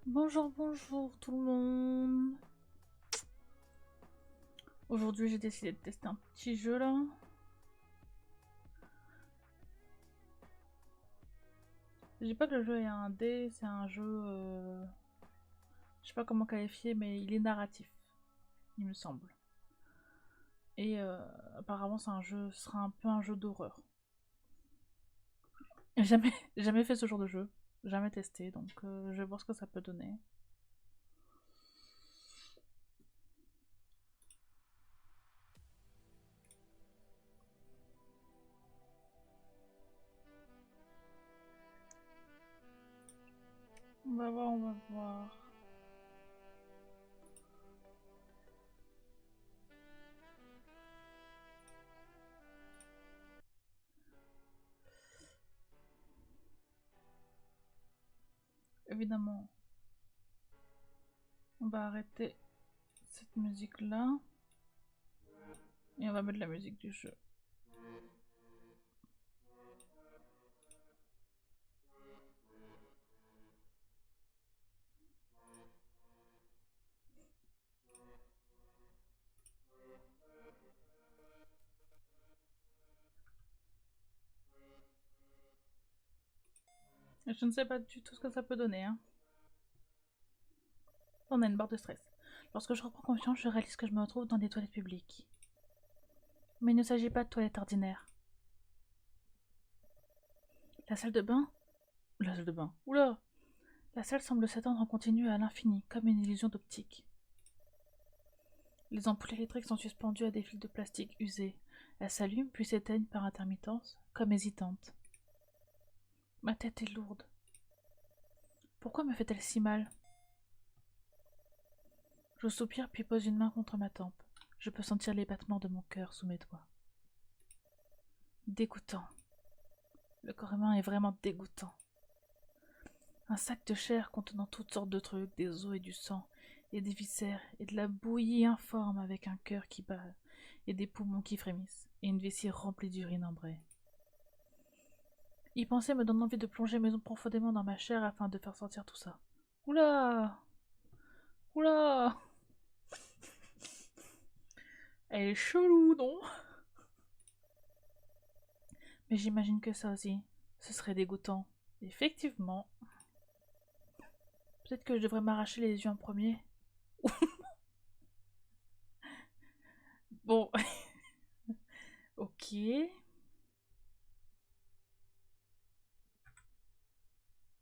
Bonjour, bonjour tout le monde. Aujourd'hui, j'ai décidé de tester un petit jeu là. Je dis pas que le jeu est un dé, c'est un jeu. Je sais pas comment qualifier, mais il est narratif, il me semble. Et apparemment, c'est un jeu, ce sera un peu un jeu d'horreur. Jamais, jamais fait ce genre de jeu, jamais testé, donc je vais voir ce que ça peut donner. On va voir, on va voir. Évidemment, on va arrêter cette musique là et on va mettre la musique du jeu. Et je ne sais pas du tout ce que ça peut donner, hein. On a une barre de stress. Lorsque je reprends confiance, je réalise que je me retrouve dans des toilettes publiques. Mais il ne s'agit pas de toilettes ordinaires. La salle de bain. La salle de bain. Oula. La salle semble s'étendre en continu à l'infini, comme une illusion d'optique. Les ampoules électriques sont suspendues à des fils de plastique usés. Elles s'allument puis s'éteignent par intermittence, comme hésitantes. Ma tête est lourde. Pourquoi me fait-elle si mal? Je soupire puis pose une main contre ma tempe. Je peux sentir les battements de mon cœur sous mes doigts. Dégoûtant. Le corps humain est vraiment dégoûtant. Un sac de chair contenant toutes sortes de trucs, des os et du sang, et des viscères, et de la bouillie informe avec un cœur qui bat, et des poumons qui frémissent, et une vessie remplie d'urine ambrée. Y penser me donne envie de plonger mes os profondément dans ma chair afin de faire sortir tout ça. Oula! Oula! Elle est chelou, non? Mais j'imagine que ça aussi, ce serait dégoûtant. Effectivement. Peut-être que je devrais m'arracher les yeux en premier. Bon, ok.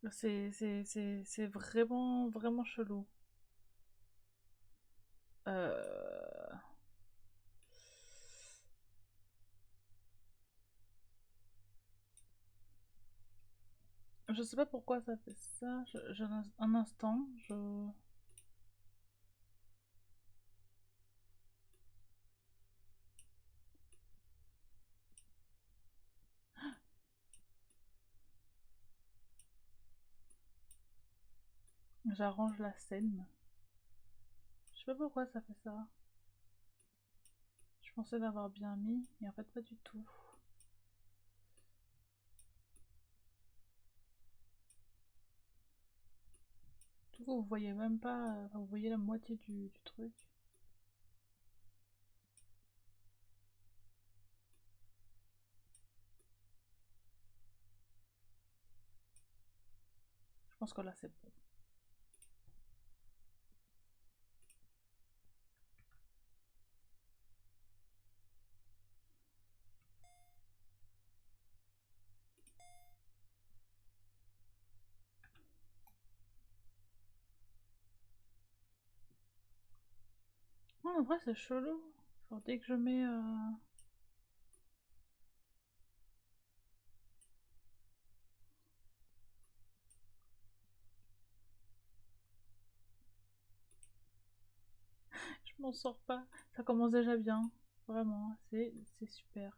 C'est vraiment, vraiment chelou. Euh... Je sais pas pourquoi ça fait ça. Un instant, j'arrange la scène. Je sais pas pourquoi ça fait ça. Je pensais l'avoir bien mis, et en fait pas du tout. Du coup, vous voyez même pas, enfin, vous voyez la moitié du truc. Je pense que là c'est bon. Non, en vrai c'est chelou. Genre dès que je mets... Je m'en sors pas. Ça commence déjà bien. Vraiment, c'est super.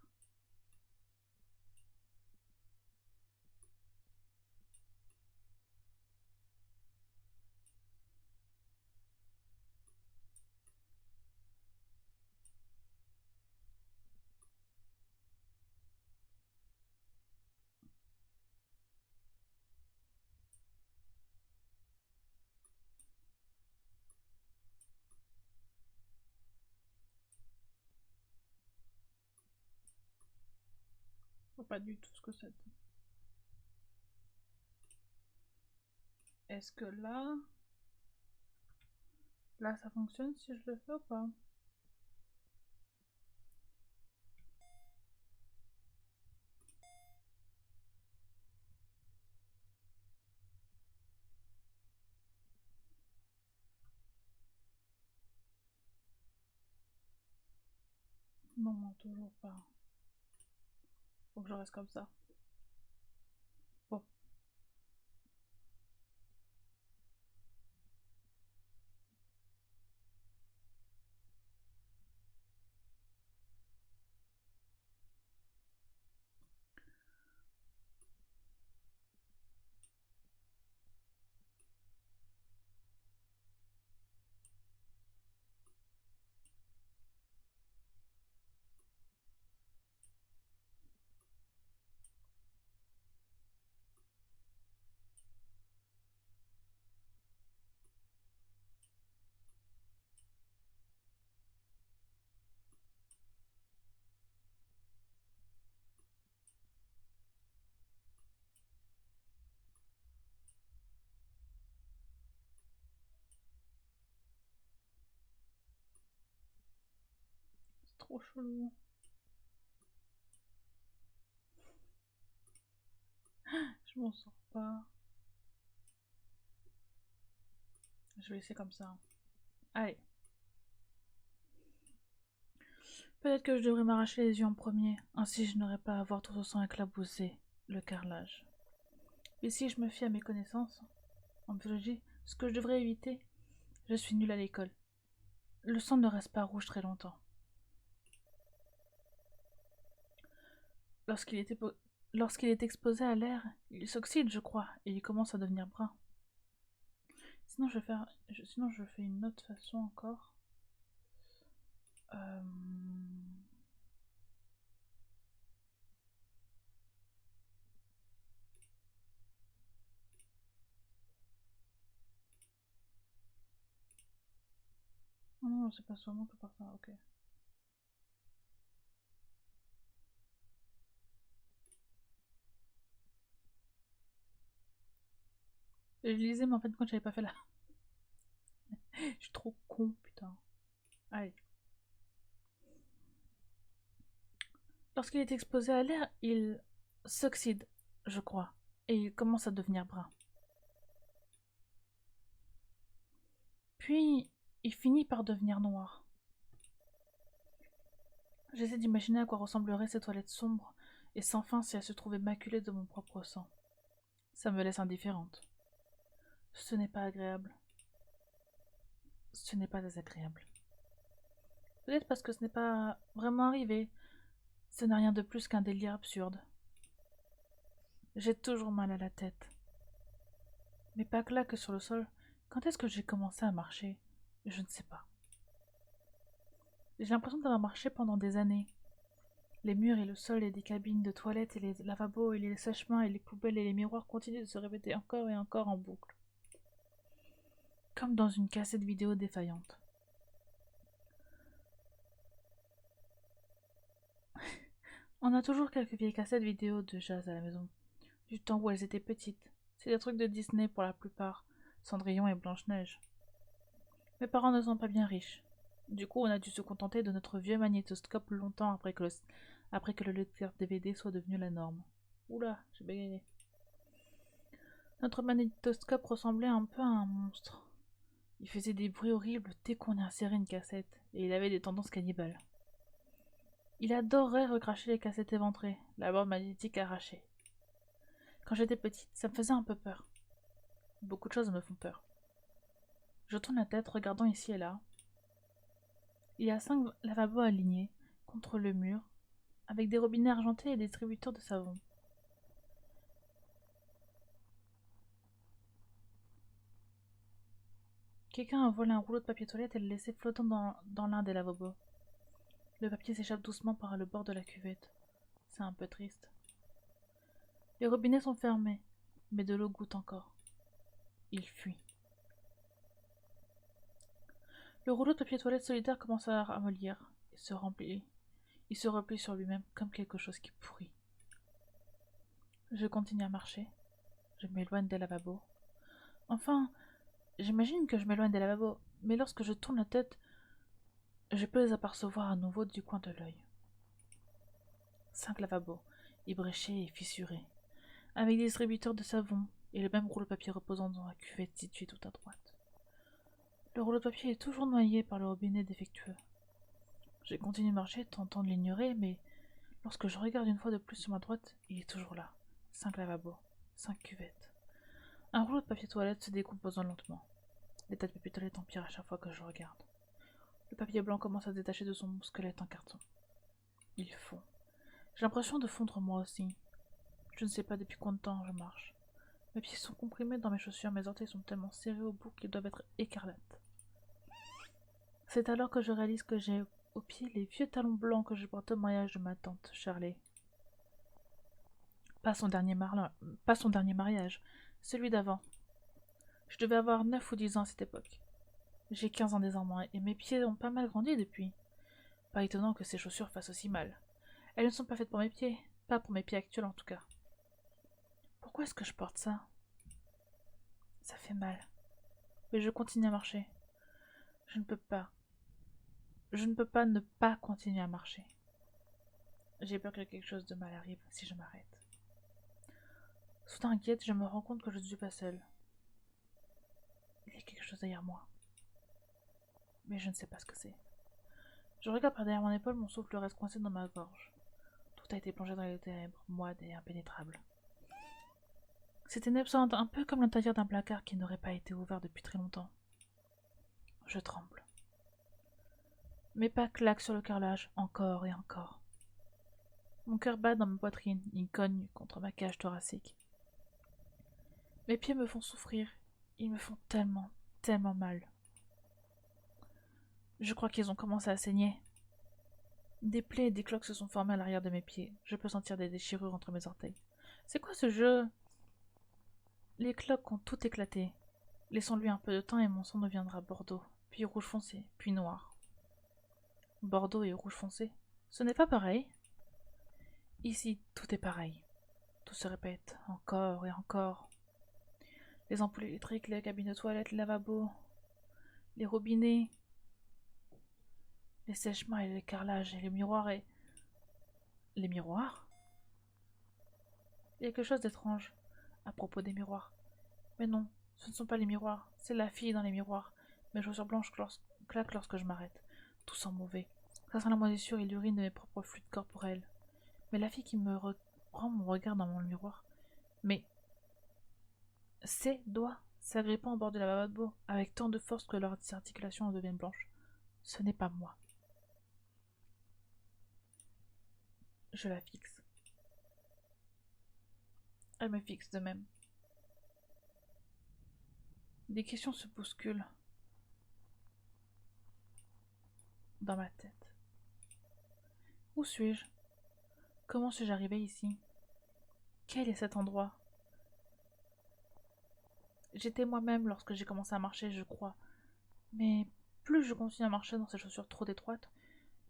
pas du tout ce que ça dit. Est-ce que là... Là, ça fonctionne si je le fais ou pas? Non, toujours pas. Faut que je reste comme ça. Bon. C'est trop chelou. Je m'en sors pas. Je vais laisser comme ça. Allez. Peut-être que je devrais m'arracher les yeux en premier. Ainsi, je n'aurais pas à voir tout ce sang éclaboussé. Le carrelage. Et si je me fie à mes connaissances en biologie, ce que je devrais éviter, je suis nulle à l'école. Le sang ne reste pas rouge très longtemps. Lorsqu'il est exposé à l'air, il s'oxyde, je crois, et il commence à devenir brun. Sinon, sinon, je fais une autre façon encore. Oh non, c'est pas seulement que par ça, ok. Je lisais, mais en fait, quand j'avais pas fait là. Je suis trop con, putain. Allez. Lorsqu'il est exposé à l'air, il s'oxyde, je crois, et il commence à devenir brun. Puis, il finit par devenir noir. J'essaie d'imaginer à quoi ressembleraient ces toilettes sombres et sans fin si elles se trouvaient maculées de mon propre sang. Ça me laisse indifférente. Ce n'est pas agréable. Ce n'est pas désagréable. Peut-être parce que ce n'est pas vraiment arrivé. Ce n'est rien de plus qu'un délire absurde. J'ai toujours mal à la tête. Mais pas que là que sur le sol. Quand est-ce que j'ai commencé à marcher? Je ne sais pas. J'ai l'impression d'avoir marché pendant des années. Les murs et le sol et des cabines de toilettes et les lavabos et les sèche-mains et les poubelles et les miroirs continuent de se répéter encore et encore en boucle. Comme dans une cassette vidéo défaillante. On a toujours quelques vieilles cassettes vidéo de jazz à la maison, du temps où elles étaient petites. C'est des trucs de Disney pour la plupart, Cendrillon et Blanche-Neige. Mes parents ne sont pas bien riches. Du coup, on a dû se contenter de notre vieux magnétoscope longtemps après que le lecteur DVD soit devenu la norme. Oula, j'ai bégayé. Notre magnétoscope ressemblait un peu à un monstre. Il faisait des bruits horribles dès qu'on y insérait une cassette, et il avait des tendances cannibales. Il adorait recracher les cassettes éventrées, la bande magnétique arrachée. Quand j'étais petite, ça me faisait un peu peur. Beaucoup de choses me font peur. Je tourne la tête, regardant ici et là. Il y a 5 lavabos alignés contre le mur, avec des robinets argentés et des distributeurs de savon. Quelqu'un a volé un rouleau de papier toilette et l'a laissé flottant dans l'un des lavabos. Le papier s'échappe doucement par le bord de la cuvette. C'est un peu triste. Les robinets sont fermés, mais de l'eau goutte encore. Il fuit. Le rouleau de papier toilette solitaire commence à ramollir et se remplit. Il se replie sur lui-même comme quelque chose qui pourrit. Je continue à marcher. Je m'éloigne des lavabos. Enfin, j'imagine que je m'éloigne des lavabos, mais lorsque je tourne la tête, je peux les apercevoir à nouveau du coin de l'œil. 5 lavabos, ébréchés et fissurés, avec des distributeurs de savon et le même rouleau de papier reposant dans la cuvette située tout à droite. Le rouleau de papier est toujours noyé par le robinet défectueux. Je continue de marcher, tentant de l'ignorer, mais lorsque je regarde une fois de plus sur ma droite, il est toujours là. 5 lavabos, 5 cuvettes. Un rouleau de papier toilette se décomposant lentement. L'état de papier toilette empire à chaque fois que je regarde. Le papier blanc commence à se détacher de son squelette en carton. Il fond. J'ai l'impression de fondre moi aussi. Je ne sais pas depuis combien de temps je marche. Mes pieds sont comprimés dans mes chaussures, mes orteils sont tellement serrés au bout qu'ils doivent être écarlates. C'est alors que je réalise que j'ai aux pieds les vieux talons blancs que je porte au mariage de ma tante, Shirley. Pas son dernier mariage, celui d'avant. Je devais avoir 9 ou 10 ans à cette époque. J'ai 15 ans désormais et mes pieds ont pas mal grandi depuis. Pas étonnant que ces chaussures fassent aussi mal. Elles ne sont pas faites pour mes pieds, pas pour mes pieds actuels en tout cas. Pourquoi est-ce que je porte ça? Ça fait mal. Mais je continue à marcher. Je ne peux pas. Je ne peux pas ne pas continuer à marcher. J'ai peur que quelque chose de mal arrive si je m'arrête. Soudain inquiète, je me rends compte que je ne suis pas seule. Il y a quelque chose derrière moi. Mais je ne sais pas ce que c'est. Je regarde par derrière mon épaule, mon souffle reste coincé dans ma gorge. Tout a été plongé dans les ténèbres, moites et impénétrables. Ces ténèbres sentent un peu comme l'intérieur d'un placard qui n'aurait pas été ouvert depuis très longtemps. Je tremble. Mes pas claquent sur le carrelage, encore et encore. Mon cœur bat dans ma poitrine, il cogne contre ma cage thoracique. Mes pieds me font souffrir, ils me font tellement, tellement mal. Je crois qu'ils ont commencé à saigner. Des plaies et des cloques se sont formées à l'arrière de mes pieds. Je peux sentir des déchirures entre mes orteils. C'est quoi ce jeu? Les cloques ont tout éclaté. Laissons-lui un peu de temps et mon sang deviendra bordeaux, puis rouge foncé, puis noir. Bordeaux et rouge foncé, ce n'est pas pareil. Ici, tout est pareil. Tout se répète, encore et encore. Les ampoules électriques, les cabines de toilette, les lavabos, les robinets, les sèchements et les carrelages et les miroirs et... Les miroirs? Il y a quelque chose d'étrange à propos des miroirs. Mais non, ce ne sont pas les miroirs, c'est la fille dans les miroirs. Mes chaussures blanches claquent lorsque je m'arrête. Tout sent mauvais. Ça sent la moisissure et l'urine de mes propres fluides corporels. Mais la fille qui me rend mon regard dans mon miroir. Mais ses doigts s'agrippant au bord de la lavabo avec tant de force que leurs articulations en deviennent blanches. Ce n'est pas moi. Je la fixe. Elle me fixe de même. Des questions se bousculent dans ma tête. Où suis-je? Comment suis-je arrivé ici? Quel est cet endroit? J'étais moi-même lorsque j'ai commencé à marcher, je crois. Mais plus je continue à marcher dans ces chaussures trop étroites,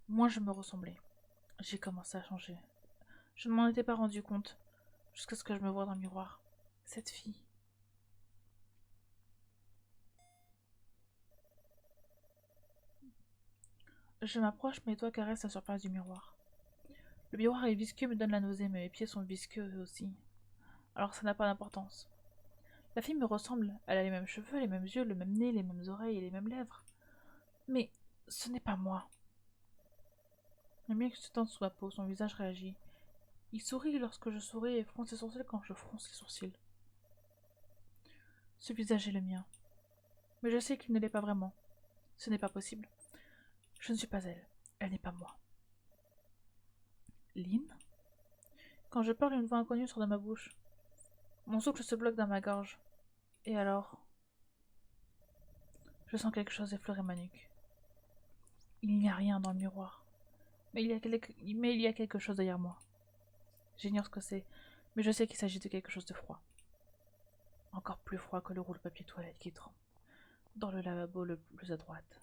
moins je me ressemblais. J'ai commencé à changer. Je ne m'en étais pas rendu compte, jusqu'à ce que je me voie dans le miroir. Cette fille. Je m'approche, mes doigts caressent la surface du miroir. Le miroir est visqueux, me donne la nausée, mais mes pieds sont visqueux eux aussi. Alors ça n'a pas d'importance. La fille me ressemble, elle a les mêmes cheveux, les mêmes yeux, le même nez, les mêmes oreilles et les mêmes lèvres. Mais ce n'est pas moi. Le mien se tend sous ma peau, son visage réagit. Il sourit lorsque je souris et fronce ses sourcils quand je fronce ses sourcils. Ce visage est le mien. Mais je sais qu'il ne l'est pas vraiment. Ce n'est pas possible. Je ne suis pas elle. Elle n'est pas moi. Lynn? Quand je parle, une voix inconnue sort de ma bouche. Mon souffle se bloque dans ma gorge. Et alors? Je sens quelque chose effleurer ma nuque. Il n'y a rien dans le miroir. Mais il y a quelque chose derrière moi. J'ignore ce que c'est, mais je sais qu'il s'agit de quelque chose de froid. Encore plus froid que le rouleau de papier toilette qui trempe dans le lavabo le plus à droite.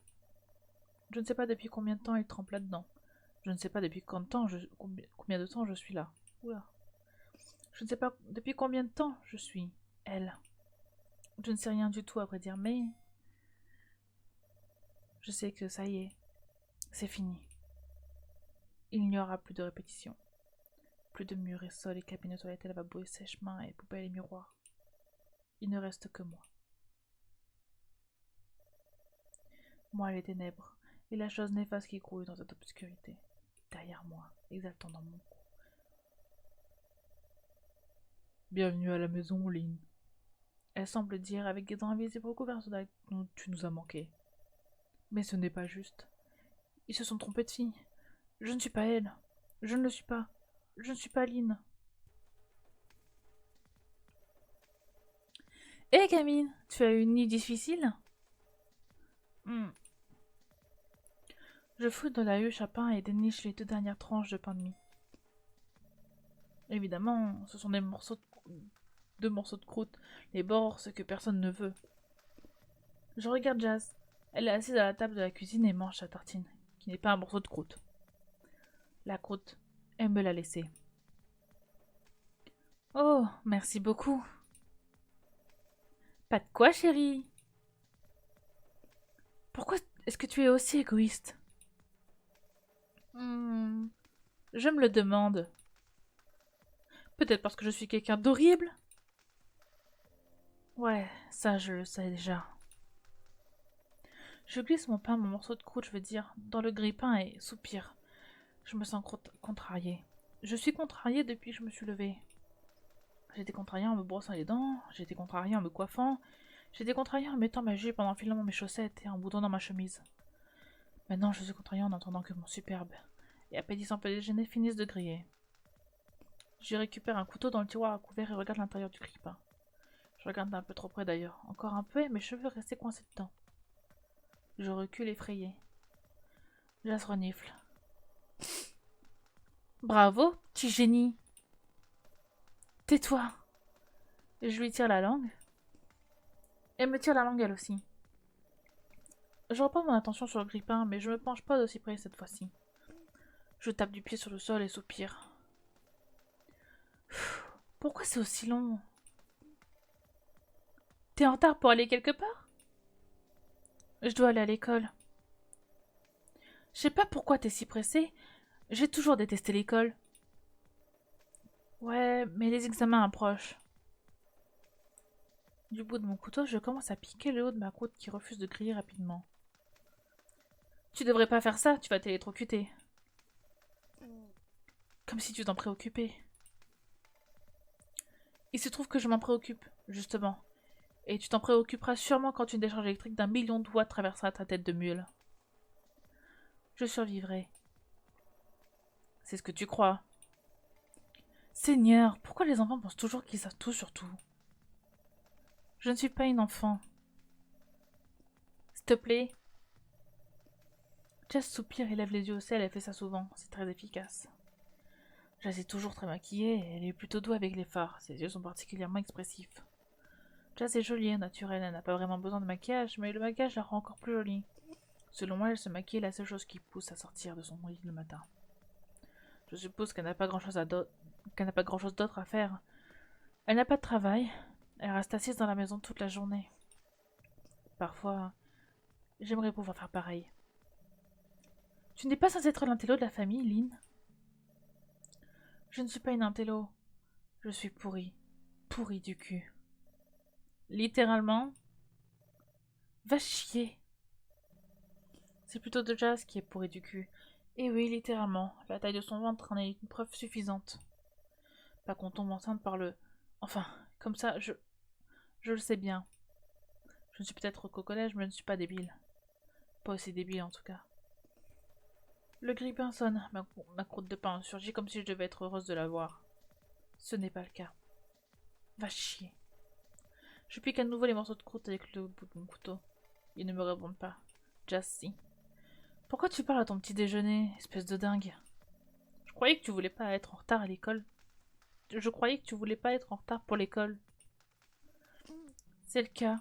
Je ne sais pas depuis combien de temps il trempe là-dedans. Je ne sais pas depuis combien de temps je suis là. Oula. Je ne sais pas depuis combien de temps je suis elle. Je ne sais rien du tout à vrai dire, mais je sais que ça y est, c'est fini. Il n'y aura plus de répétition. Plus de murs et sols et cabines de toilettes et lavabos et sèche-mains et poubelles et miroirs. Il ne reste que moi. Moi, les ténèbres, et la chose néfaste qui grouille dans cette obscurité. Derrière moi, exaltant dans mon cou. Bienvenue à la maison, Lynn. Elle semble dire avec des dents invisibles recouvertes dont tu nous as manqué. Mais ce n'est pas juste. Ils se sont trompés de fille. Je ne suis pas elle. Je ne le suis pas. Je ne suis pas Lynn. Hé Camille, tu as eu une nuit difficile? Je fouille dans la huche à pain et déniche les 2 dernières tranches de pain de mie. Évidemment, ce sont des morceaux de morceaux de croûte, les bords, ce que personne ne veut. Je regarde Jazz. Elle est assise à la table de la cuisine et mange sa tartine, qui n'est pas un morceau de croûte. La croûte, elle me l'a laissée. Oh, merci beaucoup. Pas de quoi, chérie. Pourquoi est-ce que tu es aussi égoïste? Je me le demande. Peut-être parce que je suis quelqu'un d'horrible? Ouais, ça je le sais déjà. Je glisse mon morceau de croûte, je veux dire, dans le grille-pain et soupire. Je me sens contrariée. Je suis contrariée depuis que je me suis levée. J'étais contrariée en me brossant les dents, j'étais contrariée en me coiffant, j'étais contrariée en mettant ma jupe, en enfilant mes chaussettes et en boutonnant ma chemise. Maintenant, je suis contrariée en entendant que mon superbe et appétissant petit déjeuner finissent de griller. Je récupère un couteau dans le tiroir à couvert et regarde l'intérieur du grille-pain. Je regarde d'un peu trop près d'ailleurs, encore un peu et mes cheveux restaient coincés dedans. Je recule effrayée. Jas renifle. Bravo, petit génie. Tais-toi. Je lui tire la langue. Elle me tire la langue elle aussi. Je reprends mon attention sur le grille-pain, mais je me penche pas d'aussi près cette fois-ci. Je tape du pied sur le sol et soupire. Pourquoi c'est aussi long? T'es en retard pour aller quelque part? Je dois aller à l'école. Je sais pas pourquoi t'es si pressée. J'ai toujours détesté l'école. Ouais, mais les examens approchent. Du bout de mon couteau, je commence à piquer le haut de ma croûte qui refuse de griller rapidement. Tu devrais pas faire ça, tu vas t'électrocuter. Comme si tu t'en préoccupais. Il se trouve que je m'en préoccupe, justement. Et tu t'en préoccuperas sûrement quand une décharge électrique d'1 million de watts traversera ta tête de mule. Je survivrai. C'est ce que tu crois. Seigneur, pourquoi les enfants pensent toujours qu'ils savent tout sur tout? Je ne suis pas une enfant. S'il te plaît. Jess soupire et lève les yeux au ciel, elle fait ça souvent, c'est très efficace. Jess est toujours très maquillée et elle est plutôt douée avec les fards, ses yeux sont particulièrement expressifs. Jess est jolie et naturelle, elle n'a pas vraiment besoin de maquillage, mais le maquillage la rend encore plus jolie. Selon elle, se maquiller est la seule chose qui pousse à sortir de son lit le matin. Je suppose qu'elle n'a pas grand-chose d'autre à faire. Elle n'a pas de travail, elle reste assise dans la maison toute la journée. Parfois, j'aimerais pouvoir faire pareil. Tu n'es pas censée être l'intello de la famille, Lynn? Je ne suis pas une intello. Je suis pourrie. Pourrie du cul. Littéralement. Va chier. C'est plutôt de Jazz qui est pourrie du cul. Et oui, littéralement. La taille de son ventre en est une preuve suffisante. Pas qu'on tombe enceinte par le... Enfin, comme ça, je le sais bien. Je ne suis peut-être qu'au collège, mais je ne suis pas débile. Pas aussi débile, en tout cas. Le grille-pain sonne. Ma croûte de pain surgit comme si je devais être heureuse de la voir. Ce n'est pas le cas. Va chier. Je pique à nouveau les morceaux de croûte avec le bout de mon couteau. Ils ne me répondent pas. Jazz, si. Pourquoi tu parles à ton petit déjeuner, espèce de dingue? Je croyais que tu voulais pas être en retard à l'école. Je croyais que tu voulais pas être en retard pour l'école. C'est le cas.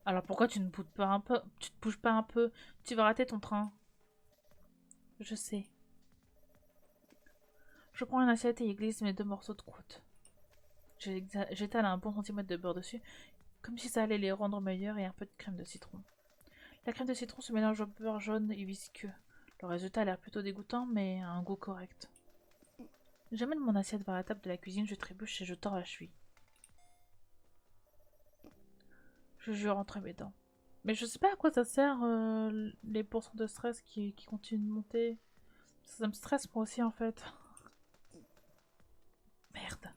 Alors pourquoi tu ne bouges pas un peu? Tu te bouges pas un peu? Tu vas rater ton train. Je sais. Je prends une assiette et y glisse mes 2 morceaux de croûte. J'étale un bon centimètre de beurre dessus, comme si ça allait les rendre meilleurs, et un peu de crème de citron. La crème de citron se mélange au beurre jaune et visqueux. Le résultat a l'air plutôt dégoûtant, mais a un goût correct. J'amène mon assiette vers la table de la cuisine, je trébuche et je tords la cheville. Je jure entre mes dents. Mais je sais pas à quoi ça sert, les pourcents de stress qui continuent de monter. Ça me stresse moi aussi en fait. Merde.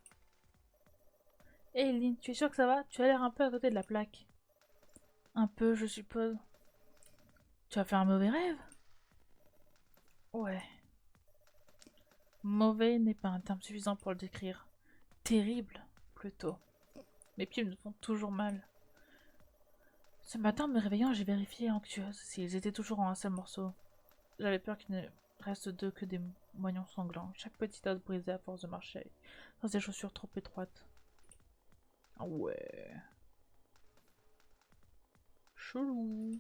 Hé Lynn, tu es sûre que ça va? Tu as l'air un peu à côté de la plaque. Un peu, je suppose. Tu as fait un mauvais rêve? Ouais. Mauvais n'est pas un terme suffisant pour le décrire. Terrible, plutôt. Mes pieds me font toujours mal. Ce matin, en me réveillant, j'ai vérifié anxieuse s'ils étaient toujours en un seul morceau. J'avais peur qu'il ne reste d'eux que des moignons sanglants, chaque petit os brisé à force de marcher, dans des chaussures trop étroites. Ah ouais. Chelou.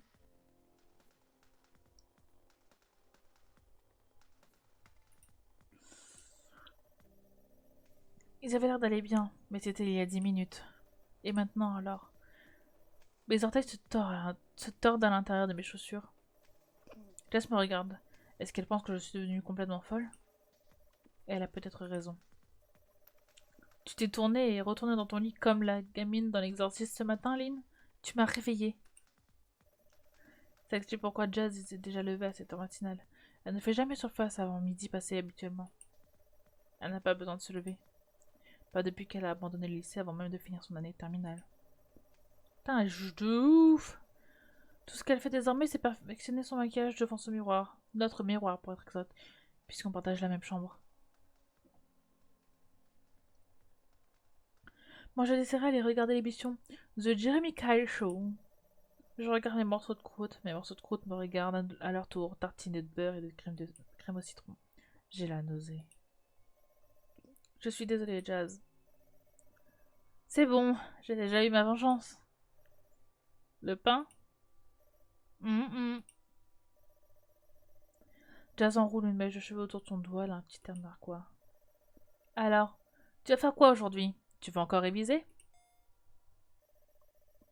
Ils avaient l'air d'aller bien, mais c'était il y a 10 minutes. Et maintenant alors? Mes orteils se tordent à l'intérieur de mes chaussures. Jess me regarde. Est-ce qu'elle pense que je suis devenue complètement folle? Elle a peut-être raison. Tu t'es tournée et retournée dans ton lit comme la gamine dans l'exorciste ce matin, Lynn? Tu m'as réveillée. Ça explique pourquoi Jazz était déjà levée à cette heure matinale. Elle ne fait jamais surface avant midi passé habituellement. Elle n'a pas besoin de se lever. Pas depuis qu'elle a abandonné le lycée avant même de finir son année terminale. Putain, elle juge de ouf! Tout ce qu'elle fait désormais, c'est perfectionner son maquillage devant son miroir. Notre miroir, pour être exact, puisqu'on partage la même chambre. Manger des céréales et regarder l'émission The Jeremy Kyle Show. Je regarde mes morceaux de croûte. Mes morceaux de croûte me regardent à leur tour, tartinés de beurre et de crème au citron. J'ai la nausée. Je suis désolée, Jazz. C'est bon, j'ai déjà eu ma vengeance. Le pain? Jazz enroule une mèche de cheveux autour de son doigt, là, un petit air narquois. Alors, tu vas faire quoi aujourd'hui? Tu vas encore réviser?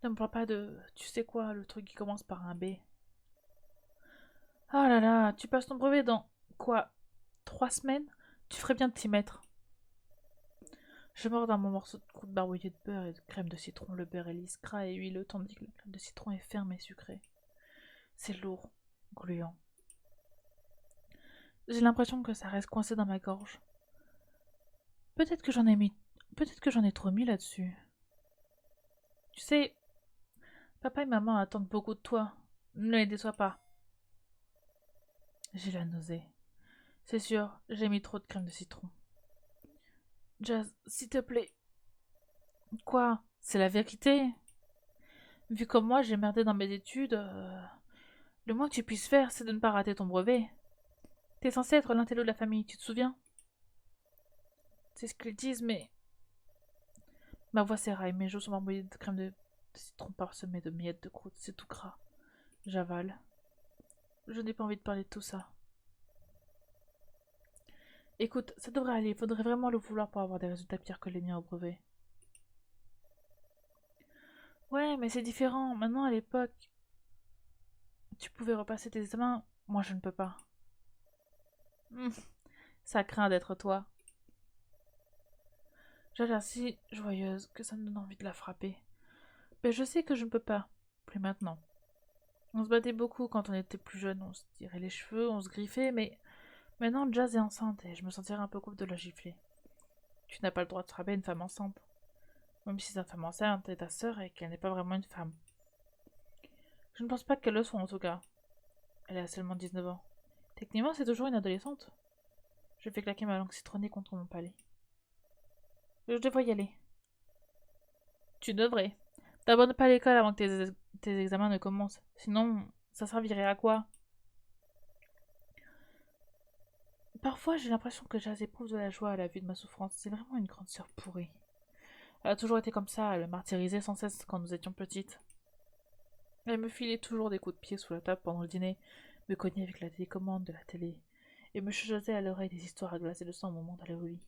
Ne me parle pas de... Tu sais quoi, le truc qui commence par un B. Oh là là, tu passes ton brevet dans... Quoi? 3 semaines? Tu ferais bien de t'y mettre. Je mords dans mon morceau de croûte barbouillée de beurre et de crème de citron. Le beurre est lisse, gras et huileux, tandis que la crème de citron est ferme et sucrée. C'est lourd, gluant. J'ai l'impression que ça reste coincé dans ma gorge. Peut-être que j'en ai mis... Peut-être que j'en ai trop mis là-dessus. Tu sais, papa et maman attendent beaucoup de toi. Ne les déçois pas. J'ai la nausée. C'est sûr, j'ai mis trop de crème de citron. Jazz, s'il te plaît. Quoi? C'est la vérité. Vu comme moi, j'ai merdé dans mes études, le moins que tu puisses faire, c'est de ne pas rater ton brevet. T'es censé être l'intello de la famille, tu te souviens? C'est ce qu'ils disent, mais... Ma voix s'éraille, mes joues sont embrouillées de crème de citron parsemée de miettes de croûte, c'est tout gras. J'avale. Je n'ai pas envie de parler de tout ça. Écoute, ça devrait aller, faudrait vraiment le vouloir pour avoir des résultats pires que les miens au brevet. Ouais, mais c'est différent. Maintenant, à l'époque, tu pouvais repasser tes examens. Moi, je ne peux pas. Hmm, ça craint d'être toi. J'ai l'air si joyeuse que ça me donne envie de la frapper. Mais je sais que je ne peux pas. Plus maintenant. On se battait beaucoup quand on était plus jeune. On se tirait les cheveux, on se griffait, mais maintenant, Jazz est enceinte et je me sentirais un peu coupable de la gifler. Tu n'as pas le droit de frapper une femme enceinte. Même si cette femme enceinte est ta sœur et qu'elle n'est pas vraiment une femme. Je ne pense pas qu'elle le soit en tout cas. Elle a seulement 19 ans. Techniquement, c'est toujours une adolescente. Je fais claquer ma langue citronnée contre mon palais. Je devrais y aller. Tu devrais. T'abandonnes pas l'école avant que tes examens ne commencent. Sinon, ça servirait à quoi? Parfois, j'ai l'impression que Jazz éprouve de la joie à la vue de ma souffrance. C'est vraiment une grande sœur pourrie. Elle a toujours été comme ça, elle me martyrisait sans cesse quand nous étions petites. Elle me filait toujours des coups de pied sous la table pendant le dîner, me cognait avec la télécommande de la télé, et me chuchotait à l'oreille des histoires à glacer le sang au moment d'aller au lit.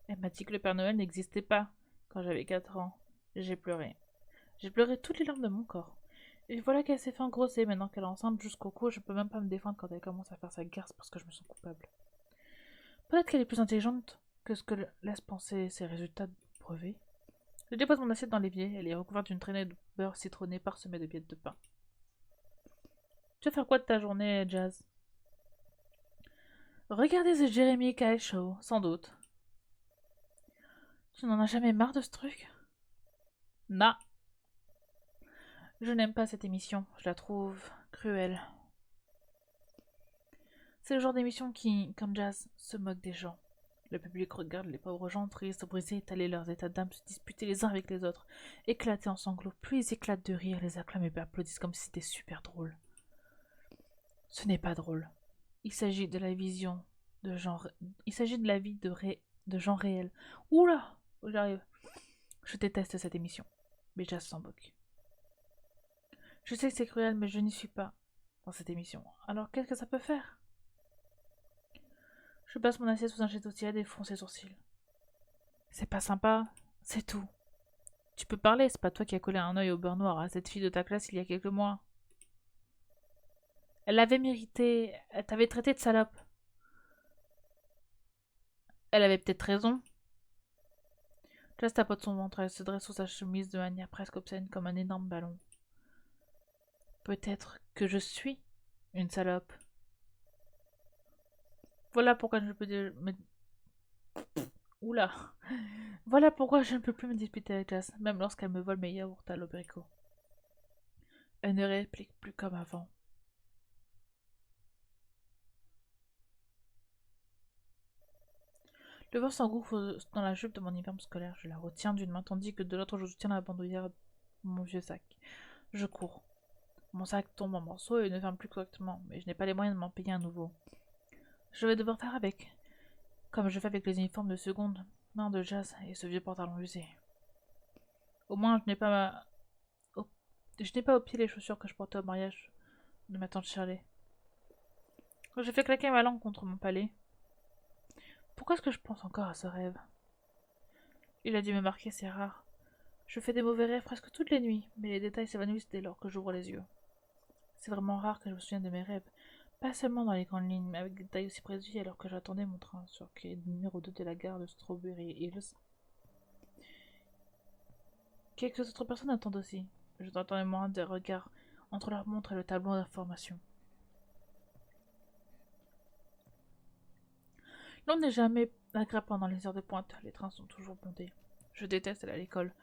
Elle m'a dit que le Père Noël n'existait pas quand j'avais 4 ans. J'ai pleuré. J'ai pleuré toutes les larmes de mon corps. Et voilà qu'elle s'est fait engrosser. Maintenant qu'elle est enceinte jusqu'au cou, je peux même pas me défendre quand elle commence à faire sa garce parce que je me sens coupable. Peut-être qu'elle est plus intelligente que ce que laissent penser ses résultats de brevet. Je dépose mon assiette dans l'évier. Elle est recouverte d'une traînée de beurre citronné parsemée de miettes de pain. Tu vas faire quoi de ta journée, Jazz? Regardez The Jeremy Kyle Show, sans doute. Tu n'en as jamais marre de ce truc? Non. Je n'aime pas cette émission. Je la trouve cruelle. C'est le genre d'émission qui, comme Jazz, se moque des gens. Le public regarde les pauvres gens tristes, brisés, étaler leurs états d'âme, se disputer les uns avec les autres, éclater en sanglots, puis ils éclatent de rire, les acclament et applaudissent comme si c'était super drôle. Ce n'est pas drôle. Il s'agit de la vision de gens... Il s'agit de la vie de gens réels. Oula! J'arrive. Je déteste cette émission. Mais Jazz s'en moque. Je sais que c'est cruel, mais je n'y suis pas dans cette émission. Alors qu'est-ce que ça peut faire? Je passe mon assiette sous un jet d'eau tiède et fronce ses sourcils. C'est pas sympa, c'est tout. Tu peux parler, c'est pas toi qui as collé un œil au beurre noir à cette fille de ta classe il y a quelques mois. Elle l'avait mérité, elle t'avait traité de salope. Elle avait peut-être raison. Jazz tapote son ventre, elle se dresse sous sa chemise de manière presque obscène comme un énorme ballon. Peut-être que je suis une salope. Voilà pourquoi je ne peux me... Oula. Voilà pourquoi je ne peux plus me disputer avec Jazz, même lorsqu'elle me vole mes yaourts à l'abricot. Elle ne réplique plus comme avant. Le vent s'engouffre dans la jupe de mon uniforme scolaire. Je la retiens d'une main tandis que de l'autre je soutiens la bandoulière de mon vieux sac. Je cours. Mon sac tombe en morceaux et ne ferme plus correctement, mais je n'ai pas les moyens de m'en payer un nouveau. Je vais devoir faire avec, comme je fais avec les uniformes de seconde main de Jazz et ce vieux pantalon usé. Au moins, je n'ai pas au pied les chaussures que je portais au mariage de ma tante Shirley. J'ai fait claquer ma langue contre mon palais. Pourquoi est-ce que je pense encore à ce rêve? Il a dû me marquer, c'est rare. Je fais des mauvais rêves presque toutes les nuits, mais les détails s'évanouissent dès lors que j'ouvre les yeux. C'est vraiment rare que je me souvienne de mes rêves, pas seulement dans les grandes lignes, mais avec des détails aussi précis alors que j'attendais mon train sur quai numéro 2 de la gare de Strawberry Hills. Quelques autres personnes attendent aussi. Je t'entends moins des regards entre leur montre et le tableau d'information. L'on n'est jamais agréable pendant les heures de pointe, les trains sont toujours bondés. Je déteste aller à l'école,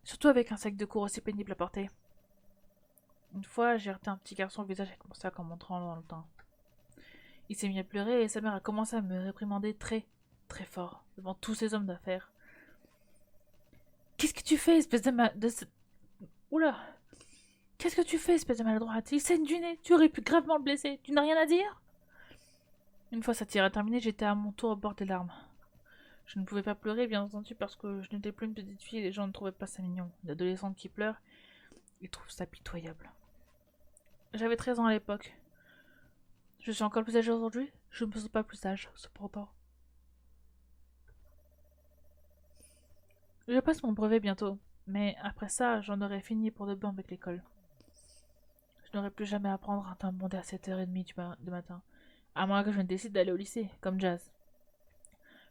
surtout avec un sac de cours aussi pénible à porter. Une fois, j'ai heurté un petit garçon au visage avec mon sac en montrant dans le temps. Il s'est mis à pleurer et sa mère a commencé à me réprimander très, très fort, devant tous ces hommes d'affaires. Qu'est-ce que tu fais, espèce de Oula! Qu'est-ce que tu fais, espèce de maladroite? Il saigne du nez, tu aurais pu gravement le blesser, tu n'as rien à dire? Une fois sa tirade terminée, j'étais à mon tour au bord des larmes. Je ne pouvais pas pleurer, bien entendu, parce que je n'étais plus une petite fille et les gens ne trouvaient pas ça mignon. Une adolescente qui pleure, ils trouvent ça pitoyable. J'avais 13 ans à l'époque. Je suis encore plus âgée aujourd'hui, je ne me sens pas plus âge, cependant. Je passe mon brevet bientôt, mais après ça, j'en aurai fini pour de bon avec l'école. Je n'aurai plus jamais à apprendre un temps bondé à 7h30 du matin, à moins que je ne décide d'aller au lycée, comme Jazz.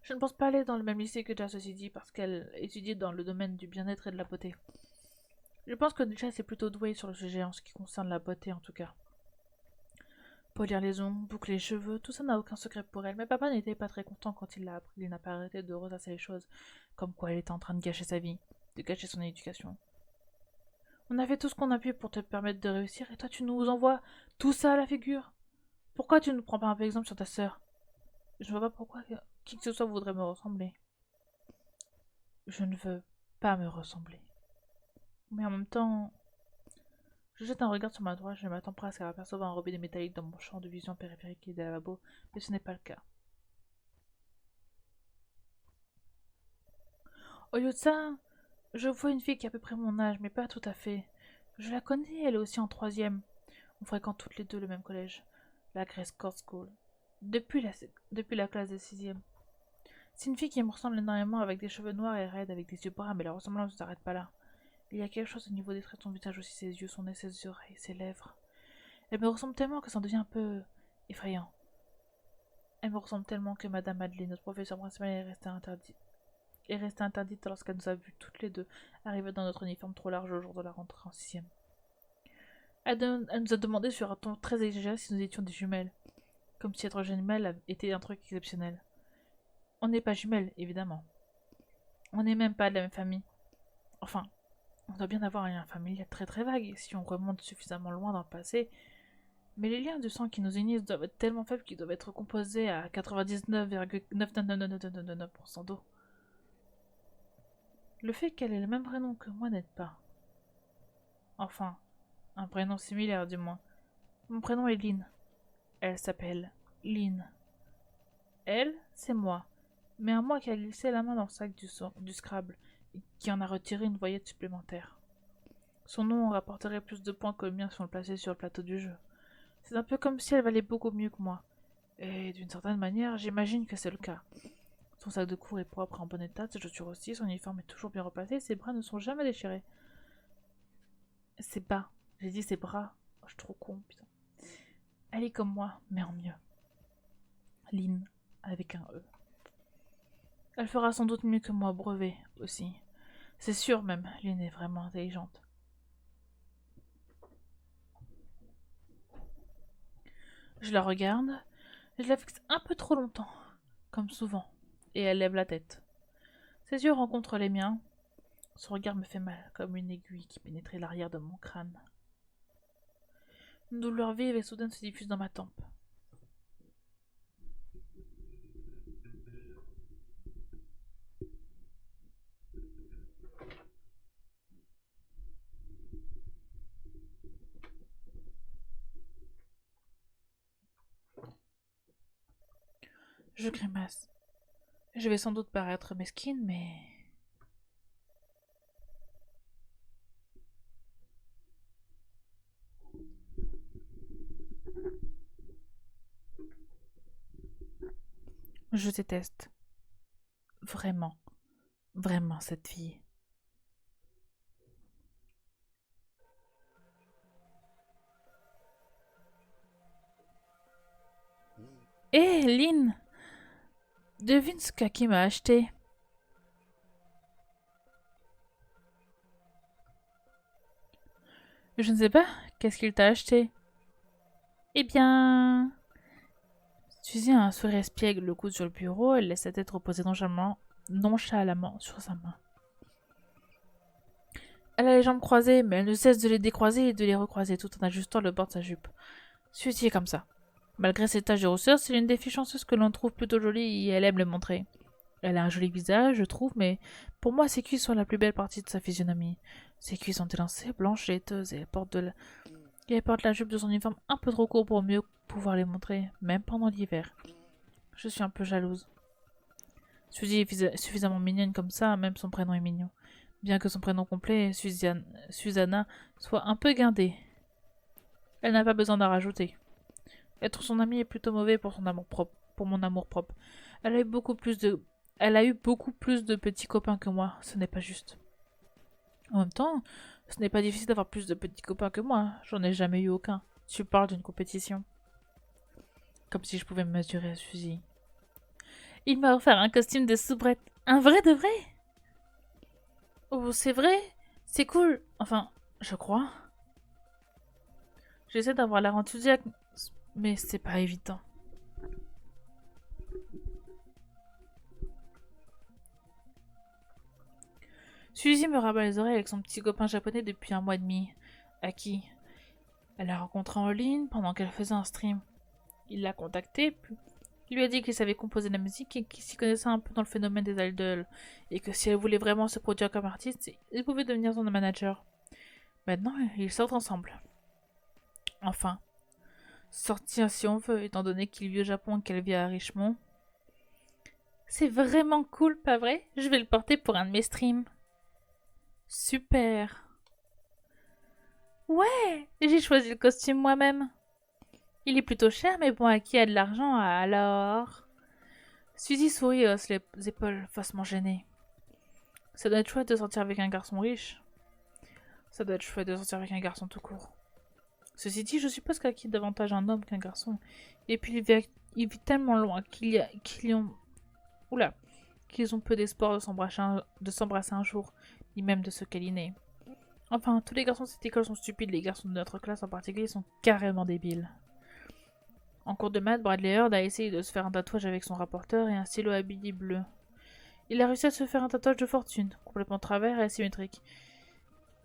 Je ne pense pas aller dans le même lycée que Jazz, ceci dit, parce qu'elle étudie dans le domaine du bien-être et de la beauté. Je pense que Jazz est plutôt douée sur le sujet en ce qui concerne la beauté, en tout cas. Polir les ongles, boucler les cheveux, tout ça n'a aucun secret pour elle, mais papa n'était pas très content quand il l'a appris. Il n'a pas arrêté de ressasser les choses, comme quoi elle était en train de gâcher sa vie, de gâcher son éducation. On a fait tout ce qu'on a pu pour te permettre de réussir, et toi tu nous envoies tout ça à la figure. Pourquoi tu ne prends pas un peu exemple sur ta sœur? Je ne vois pas pourquoi qui que ce soit voudrait me ressembler. Je ne veux pas me ressembler. Mais en même temps, je jette un regard sur ma droite, je m'attends presque à apercevoir un robinet métallique dans mon champ de vision périphérique et des lavabos, mais ce n'est pas le cas. Au lieu de ça, je vois une fille qui a à peu près mon âge, mais pas tout à fait. Je la connais, elle est aussi en 3e. On fréquente toutes les deux le même collège, la Grace Court School. depuis la classe de 6e. C'est une fille qui me ressemble énormément avec des cheveux noirs et raides, avec des yeux bruns, mais la ressemblance ne s'arrête pas là. Il y a quelque chose au niveau des traits de son visage aussi, ses yeux, son nez, ses oreilles, ses lèvres. Elle me ressemble tellement que ça en devient un peu effrayant. Elle me ressemble tellement que Madame Madeleine, notre professeure principale, est restée interdite lorsqu'elle nous a vues toutes les deux arriver dans notre uniforme trop large au jour de la rentrée en 6e. Elle nous a demandé sur un ton très exagéré si nous étions des jumelles, comme si être jumelles était un truc exceptionnel. On n'est pas jumelles, évidemment. On n'est même pas de la même famille. Enfin, on doit bien avoir un lien familial très très vague si on remonte suffisamment loin dans le passé. Mais les liens de sang qui nous unissent doivent être tellement faibles qu'ils doivent être composés à 99,99999% d'eau. Le fait qu'elle ait le même prénom que moi n'aide pas. Enfin, un prénom similaire du moins. Mon prénom est Lynn. Elle s'appelle Lynn. Elle, c'est moi. Mais à moi qui a glissé la main dans le sac du Scrabble et qui en a retiré une voyette supplémentaire. Son nom rapporterait plus de points que le mien si on le plaçait sur le plateau du jeu. C'est un peu comme si elle valait beaucoup mieux que moi. Et d'une certaine manière, j'imagine que c'est le cas. Son sac de cours est propre et en bon état, ses chaussures aussi, son uniforme est toujours bien repassé, ses bras ne sont jamais déchirés. Ses bas. J'ai dit ses bras. Oh, je suis trop con, putain. Elle est comme moi, mais en mieux. Lynn, avec un E. Elle fera sans doute mieux que moi au brevet, aussi. C'est sûr même, Lynn est vraiment intelligente. Je la regarde, et je la fixe un peu trop longtemps, comme souvent, et elle lève la tête. Ses yeux rencontrent les miens. Son regard me fait mal, comme une aiguille qui pénétrait l'arrière de mon crâne. Une douleur vive et soudaine se diffuse dans ma tempe. Je grimace. Je vais sans doute paraître mesquine, mais... Je déteste. Vraiment. Vraiment cette fille. Hé, Lynn! Devine ce qu'Aki m'a acheté. Je ne sais pas. Qu'est-ce qu'il t'a acheté? Eh bien... Suzy a un sourire espiègle, le coude sur le bureau, elle laisse sa tête reposer nonchalamment sur sa main. Elle a les jambes croisées, mais elle ne cesse de les décroiser et de les recroiser tout en ajustant le bord de sa jupe. Suzy est comme ça. Malgré ses taches de rousseur, c'est l'une des filles chanceuses que l'on trouve plutôt jolie et elle aime le montrer. Elle a un joli visage, je trouve, mais pour moi, ses cuisses sont la plus belle partie de sa physionomie. Ses cuisses sont élancées, blanches et laiteuses, et elle porte la jupe de son uniforme un peu trop court pour mieux pouvoir les montrer, même pendant l'hiver. Je suis un peu jalouse. Suzy est suffisamment mignonne comme ça, même son prénom est mignon. Bien que son prénom complet, Susanna, soit un peu guindé. Elle n'a pas besoin d'en rajouter. Être son amie est plutôt mauvais pour mon amour-propre. Elle a eu beaucoup plus de petits copains que moi, ce n'est pas juste. En même temps, ce n'est pas difficile d'avoir plus de petits copains que moi, j'en ai jamais eu aucun. Tu parles d'une compétition. Comme si je pouvais me mesurer à Suzy. Il m'a offert un costume de soubrette. Un vrai de vrai? Oh, c'est vrai? C'est cool. Enfin, je crois. J'essaie d'avoir l'air enthousiaste, mais c'est pas évident. Suzy me rabat les oreilles avec son petit copain japonais depuis 1 mois et demi. Aki. Elle l'a rencontré en ligne pendant qu'elle faisait un stream. Il l'a contacté, il lui a dit qu'il savait composer de la musique et qu'il s'y connaissait un peu dans le phénomène des idols, et que si elle voulait vraiment se produire comme artiste, il pouvait devenir son manager. Maintenant, ils sortent ensemble. Enfin, sortir si on veut, étant donné qu'il vit au Japon et qu'elle vit à Richmond. C'est vraiment cool, pas vrai? Je vais le porter pour un de mes streams. Super. Ouais, j'ai choisi le costume moi-même. Il est plutôt cher, mais bon, à qui a de l'argent, alors... Suzy sourit et hausse les épaules, facilement gênée. Ça doit être chouette de sortir avec un garçon riche. Ça doit être chouette de sortir avec un garçon tout court. Ceci dit, je suppose qu'Aki est davantage un homme qu'un garçon. Et puis il vit tellement loin qu'ils ont peu d'espoir de s'embrasser un jour, ni même de se câliner. Enfin, tous les garçons de cette école sont stupides, les garçons de notre classe en particulier sont carrément débiles. En cours de maths, Bradley Heard a essayé de se faire un tatouage avec son rapporteur et un stylo à billes bleu. Il a réussi à se faire un tatouage de fortune, complètement travers et asymétrique.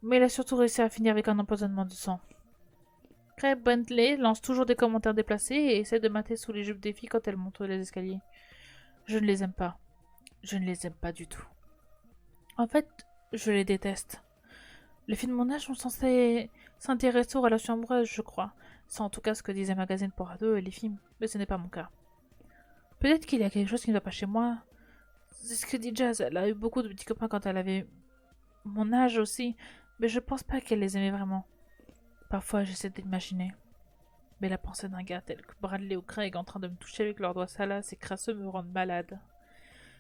Mais il a surtout réussi à finir avec un empoisonnement de sang. Craig Bentley lance toujours des commentaires déplacés et essaie de mater sous les jupes des filles quand elles montent les escaliers. Je ne les aime pas. Je ne les aime pas du tout. En fait, je les déteste. Les filles de mon âge sont censées s'intéresser aux relations amoureuses, je crois. C'est en tout cas ce que disaient Magazine pour ados et les films, mais ce n'est pas mon cas. Peut-être qu'il y a quelque chose qui ne va pas chez moi. C'est ce que dit Jazz, elle a eu beaucoup de petits copains quand elle avait mon âge aussi, mais je pense pas qu'elle les aimait vraiment. Parfois, j'essaie d'imaginer. Mais la pensée d'un gars tel que Bradley ou Craig en train de me toucher avec leurs doigts salaces et crasseux me rend malade.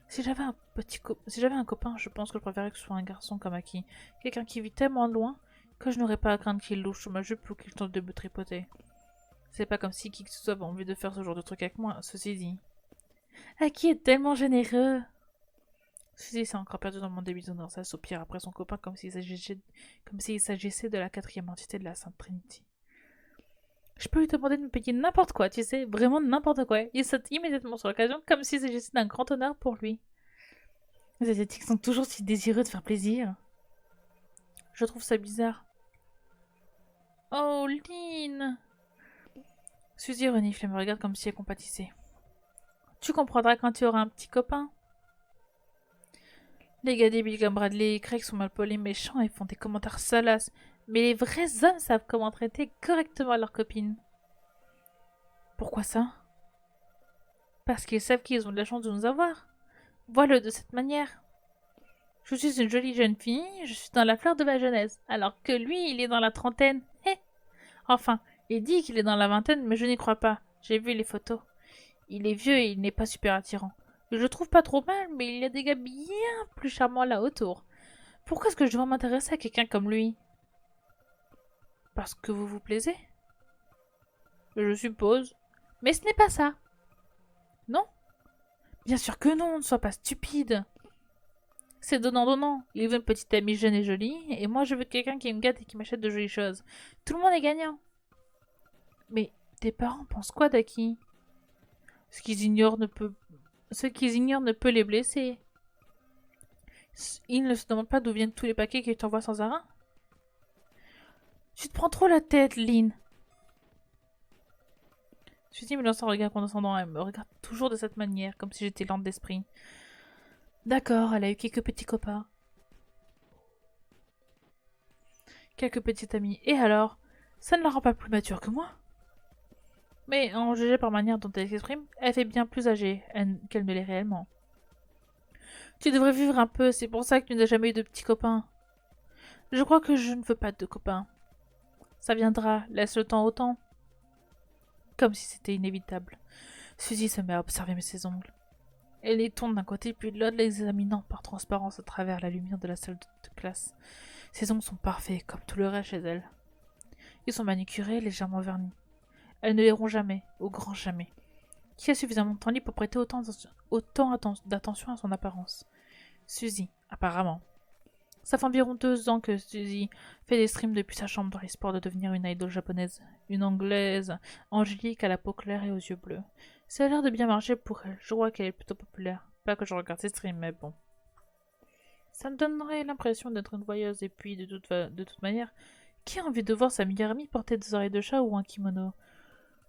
Si j'avais un copain, je pense que je préférerais que ce soit un garçon comme Aki. Quelqu'un qui vit tellement loin que je n'aurais pas à craindre qu'il louche sous ma jupe ou qu'il tente de me tripoter. C'est pas comme si qui que ce soit avait envie de faire ce genre de truc avec moi, ceci dit. Aki est tellement généreux. Suzy s'est encore perdu dans mon débisonnant, ça soupire après son copain comme s'il s'agissait de la quatrième entité de la Sainte Trinity. Je peux lui demander de me payer n'importe quoi, tu sais, vraiment n'importe quoi. Il saute immédiatement sur l'occasion comme s'il s'agissait d'un grand honneur pour lui. Les Asiatiques sont toujours si désireux de faire plaisir. Je trouve ça bizarre. Oh, Lynn! Suzy renifle et me regarde comme si elle compatissait. Tu comprendras quand tu auras un petit copain. Les gars débiles comme Bradley et Craig sont malpolis, méchants et font des commentaires salaces. Mais les vrais hommes savent comment traiter correctement leurs copines. Pourquoi ça? Parce qu'ils savent qu'ils ont de la chance de nous avoir. Vois-le de cette manière. Je suis une jolie jeune fille, je suis dans la fleur de ma jeunesse, alors que lui, il est dans la trentaine. Hé! Enfin, il dit qu'il est dans la vingtaine, mais je n'y crois pas. J'ai vu les photos. Il est vieux et il n'est pas super attirant. Je le trouve pas trop mal, mais il y a des gars bien plus charmants là autour. Pourquoi est-ce que je dois m'intéresser à quelqu'un comme lui? Parce que vous vous plaisez? Je suppose. Mais ce n'est pas ça. Non? Bien sûr que non, ne sois pas stupide. C'est donnant-donnant. Il veut une petite amie jeune et jolie, et moi je veux quelqu'un qui me gâte et qui m'achète de jolies choses. Tout le monde est gagnant. Mais tes parents pensent quoi d'Aki? Ce qu'ils ignorent ne peut les blesser. Ils ne se demandent pas d'où viennent tous les paquets qu'ils t'envoient sans arrêt. Tu te prends trop la tête, Lynn. Suzy me lance un regard condescendant et me regarde toujours de cette manière, comme si j'étais lente d'esprit. D'accord, elle a eu quelques petits copains. Quelques petites amies. Et alors? Ça ne la rend pas plus mature que moi? Mais en juger par manière dont elle s'exprime, elle fait bien plus âgée qu'elle ne l'est réellement. Tu devrais vivre un peu, c'est pour ça que tu n'as jamais eu de petits copains. Je crois que je ne veux pas de copains. Ça viendra, laisse le temps au temps. Comme si c'était inévitable. Suzy se met à observer ses ongles. Elle les tourne d'un côté puis de l'autre, les examinant par transparence à travers la lumière de la salle de classe. Ses ongles sont parfaits, comme tout le reste chez elle. Ils sont manicurés, légèrement vernis. Elle ne les rompt jamais, au grand jamais. Qui a suffisamment de temps libre pour prêter autant d'attention à son apparence? Suzy, apparemment. Ça fait environ 2 ans que Suzy fait des streams depuis sa chambre dans l'espoir de devenir une idole japonaise. Une anglaise, angélique à la peau claire et aux yeux bleus. Ça a l'air de bien marcher pour elle. Je crois qu'elle est plutôt populaire. Pas que je regarde ses streams, mais bon. Ça me donnerait l'impression d'être une voyeuse et puis, de toute manière, qui a envie de voir sa meilleure amie porter des oreilles de chat ou un kimono?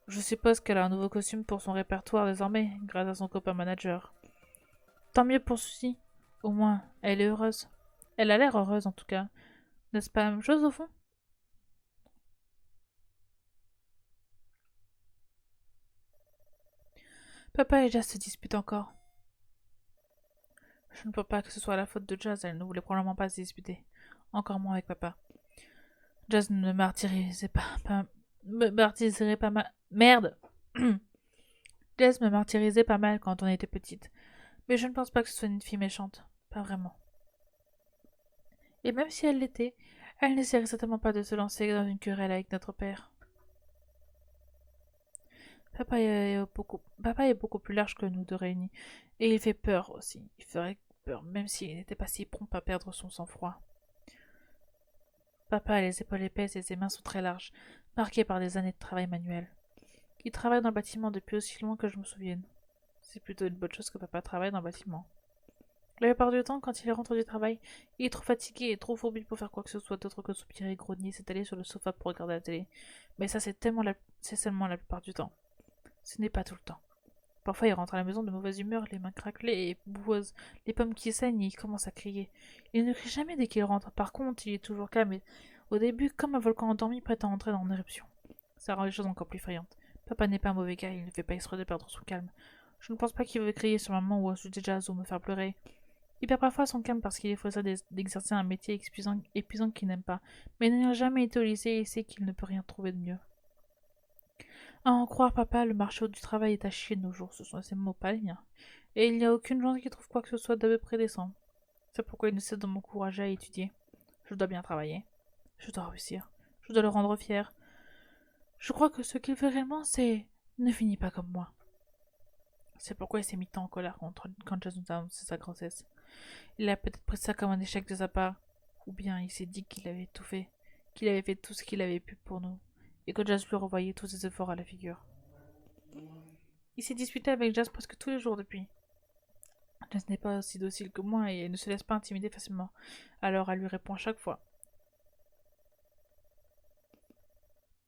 Je suppose qu'elle a un nouveau costume pour son répertoire désormais, grâce à son copain manager. Tant mieux pour Suzy. Au moins, elle est heureuse. Elle a l'air heureuse en tout cas. N'est-ce pas la même chose au fond? Papa et Jazz se disputent encore. Je ne peux pas que ce soit la faute de Jazz, elle ne voulait probablement pas se disputer. Encore moins avec papa. Jazz ne martyriserait pas Merde. Jess me martyrisait pas mal quand on était petite. Mais je ne pense pas que ce soit une fille méchante. Pas vraiment. Et même si elle l'était, elle n'essaierait certainement pas de se lancer dans une querelle avec notre père. Papa est beaucoup plus large que nous deux réunis. Et il fait peur aussi. Il ferait peur, même s'il n'était pas si prompt à perdre son sang-froid. Papa a les épaules épaisses et ses mains sont très larges, marquées par des années de travail manuel. Il travaille dans le bâtiment depuis aussi loin que je me souvienne. C'est plutôt une bonne chose que papa travaille dans le bâtiment. La plupart du temps, quand il rentre du travail, il est trop fatigué et trop fourbu pour faire quoi que ce soit d'autre que soupirer, grogner, s'étaler sur le sofa pour regarder la télé. Mais ça, c'est seulement la plupart du temps. Ce n'est pas tout le temps. Parfois, il rentre à la maison de mauvaise humeur, les mains craquelées et boueuses, les pommes qui saignent et il commence à crier. Il ne crie jamais dès qu'il rentre. Par contre, il est toujours calme et, au début, comme un volcan endormi prêt à entrer en éruption. Ça rend les choses encore plus effrayantes. Papa n'est pas un mauvais gars, il ne fait pas exprès de perdre son calme. Je ne pense pas qu'il veut crier sur maman ou insulter Jazz ou me faire pleurer. Il perd parfois son calme parce qu'il est forcé d'exercer un métier épuisant qu'il n'aime pas, mais n'ayant jamais été au lycée, il sait qu'il ne peut rien trouver de mieux. À en croire papa, le marché du travail est à chier de nos jours, ce sont ses mots, pas les miens. Et il n'y a aucune journée qui trouve quoi que ce soit d'à peu près décent. C'est pourquoi il ne cesse de m'encourager à étudier. Je dois bien travailler. Je dois réussir. Je dois le rendre fier. Je crois que ce qu'il veut réellement, c'est ne finis pas comme moi. C'est pourquoi il s'est mis tant en colère quand Jason a annoncé sa grossesse. Il a peut-être pris ça comme un échec de sa part, ou bien il s'est dit qu'il avait tout fait, qu'il avait fait tout ce qu'il avait pu pour nous, et que Jazz lui renvoyait tous ses efforts à la figure. Il s'est disputé avec Jazz presque tous les jours depuis. Jazz n'est pas aussi docile que moi et ne se laisse pas intimider facilement, alors elle lui répond à chaque fois.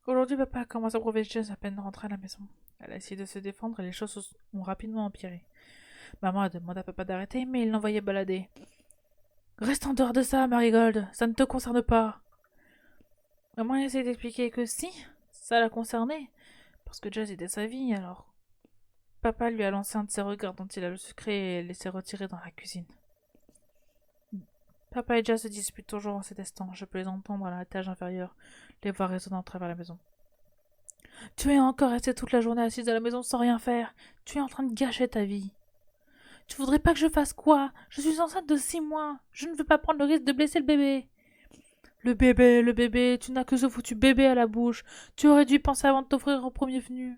Aujourd'hui, papa commence à prouver Jazz à peine rentrée à la maison. Elle a essayé de se défendre et les choses ont rapidement empiré. Maman a demandé à papa d'arrêter, mais il l'envoyait balader. Reste en dehors de ça, Marigold, ça ne te concerne pas. Maman essaie d'expliquer que si, ça la concernait, parce que Jazz était sa vie, alors. Papa lui a lancé un de ses regards dont il a le secret et laissé retirer dans la cuisine. Papa et Jazz se disputent toujours en cet instant, je peux les entendre à l'étage inférieur, les voir résonnant à travers la maison. Tu es encore resté toute la journée assise à la maison sans rien faire, tu es en train de gâcher ta vie. Tu voudrais pas que je fasse quoi? Je suis enceinte de 6 mois. Je ne veux pas prendre le risque de blesser le bébé. Le bébé, tu n'as que ce foutu bébé à la bouche. Tu aurais dû penser avant de t'offrir au premier venu.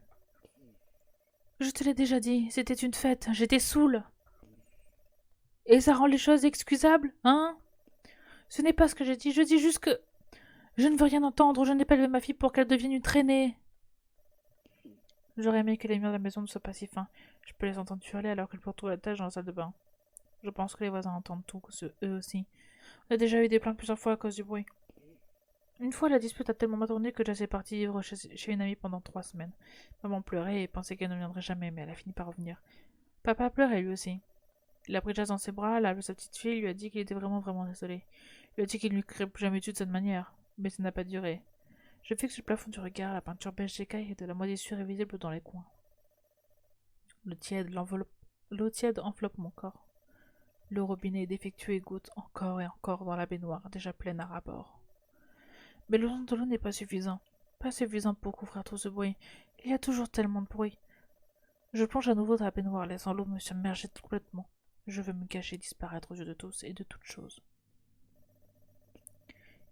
Je te l'ai déjà dit, c'était une fête, j'étais saoule. Et ça rend les choses excusables, hein? Ce n'est pas ce que j'ai dit, je dis juste que... Je ne veux rien entendre, je n'ai pas élevé ma fille pour qu'elle devienne une traînée. J'aurais aimé que les murs de la maison ne soient pas si fins. Je peux les entendre hurler alors qu'elles pourtournent la tâche dans la salle de bain. Je pense que les voisins entendent tout, eux aussi. On a déjà eu des plaintes plusieurs fois à cause du bruit. Une fois, la dispute a tellement mal tourné que Jess est partie vivre chez une amie pendant 3 semaines. Maman pleurait et pensait qu'elle ne viendrait jamais, mais elle a fini par revenir. Papa pleurait lui aussi. Il a pris Jess dans ses bras, l'a appelé sa petite fille, lui a dit qu'il était vraiment désolé. Il lui a dit qu'il ne lui créerait plus jamais dû de cette manière, mais ça n'a pas duré. Je fixe le plafond du regard, la peinture beige d'écaille et de la moisissure est visible dans les coins. L'eau tiède enveloppe mon corps. Le robinet est défectueux et goutte encore et encore dans la baignoire, déjà pleine à ras-bord. Mais le son de l'eau n'est pas suffisant. Pas suffisant pour couvrir tout ce bruit. Il y a toujours tellement de bruit. Je plonge à nouveau dans la baignoire, laissant l'eau me submerger complètement. Je veux me cacher, disparaître aux yeux de tous et de toutes choses.